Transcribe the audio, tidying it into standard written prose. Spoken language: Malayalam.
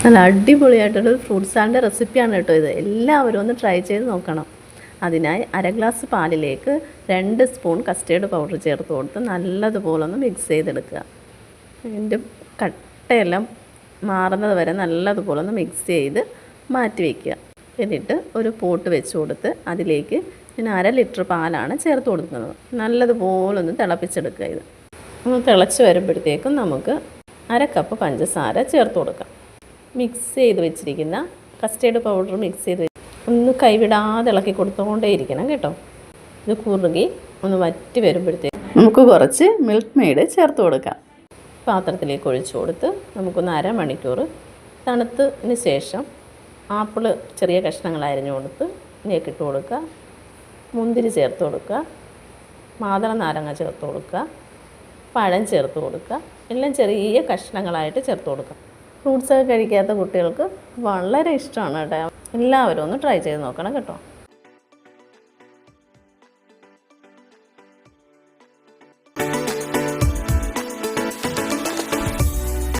നല്ല അടിപൊളിയായിട്ടൊരു ഫ്രൂട്ട് സാലഡിൻ്റെ റെസിപ്പിയാണ് കേട്ടോ ഇത്. എല്ലാവരും ഒന്ന് ട്രൈ ചെയ്ത് നോക്കണം. അതിനായി 1/2 ഗ്ലാസ് പാലിലേക്ക് 2 സ്പൂൺ കസ്റ്റേർഡ് പൗഡർ ചേർത്ത് കൊടുത്ത് നല്ലതുപോലെ ഒന്ന് മിക്സ് ചെയ്തെടുക്കുക. ഇതിൻ്റെ കട്ടയെല്ലാം മാറുന്നത് വരെ നല്ലതുപോലെ ഒന്ന് മിക്സ് ചെയ്ത് മാറ്റി വയ്ക്കുക. എന്നിട്ട് ഒരു പോട്ട് വെച്ച് കൊടുത്ത് അതിലേക്ക് ഞാൻ 1/2 ലിറ്റർ പാലാണ് ചേർത്ത് കൊടുക്കുന്നത്. നല്ലതുപോലെ ഒന്ന് തിളപ്പിച്ചെടുക്കുക. ഇത് ഒന്ന് തിളച്ച് വരുമ്പോഴത്തേക്കും നമുക്ക് 1/2 കപ്പ് പഞ്ചസാര ചേർത്ത് കൊടുക്കാം. മിക്സ് ചെയ്ത് വെച്ചിരിക്കുന്ന കസ്റ്റേർഡ് പൗഡർ മിക്സ് ചെയ്ത് ഒന്ന് കൈവിടാതെ ഇളക്കി കൊടുത്തുകൊണ്ടേ ഇരിക്കണം കേട്ടോ. ഇത് കുറുകി ഒന്ന് വറ്റി വരുമ്പോഴത്തേക്ക് നമുക്ക് കുറച്ച് മിൽക്ക് മെയ്ഡ് ചേർത്ത് കൊടുക്കാം. പാത്രത്തിലേക്ക് ഒഴിച്ചു കൊടുത്ത് നമുക്കൊന്ന് 1/2 മണിക്കൂർ തണുത്തതിന് ശേഷം ആപ്പിൾ ചെറിയ കഷ്ണങ്ങൾ അരിഞ്ഞു കൊടുത്ത് ഇതിലേക്ക് ഇട്ട് കൊടുക്കുക. മുന്തിരി ചേർത്ത് കൊടുക്കുക, മാതള നാരങ്ങ ചേർത്ത് കൊടുക്കുക, പഴം ചേർത്ത് കൊടുക്കുക. എല്ലാം ചെറിയ കഷ്ണങ്ങളായിട്ട് ചേർത്ത് കൊടുക്കുക. ഫ്രൂട്ട്സൊക്കെ കഴിക്കാത്ത കുട്ടികൾക്ക് വളരെ ഇഷ്ടമാണ് കേട്ടോ. എല്ലാവരും ഒന്ന് ട്രൈ ചെയ്ത് നോക്കണം കേട്ടോ.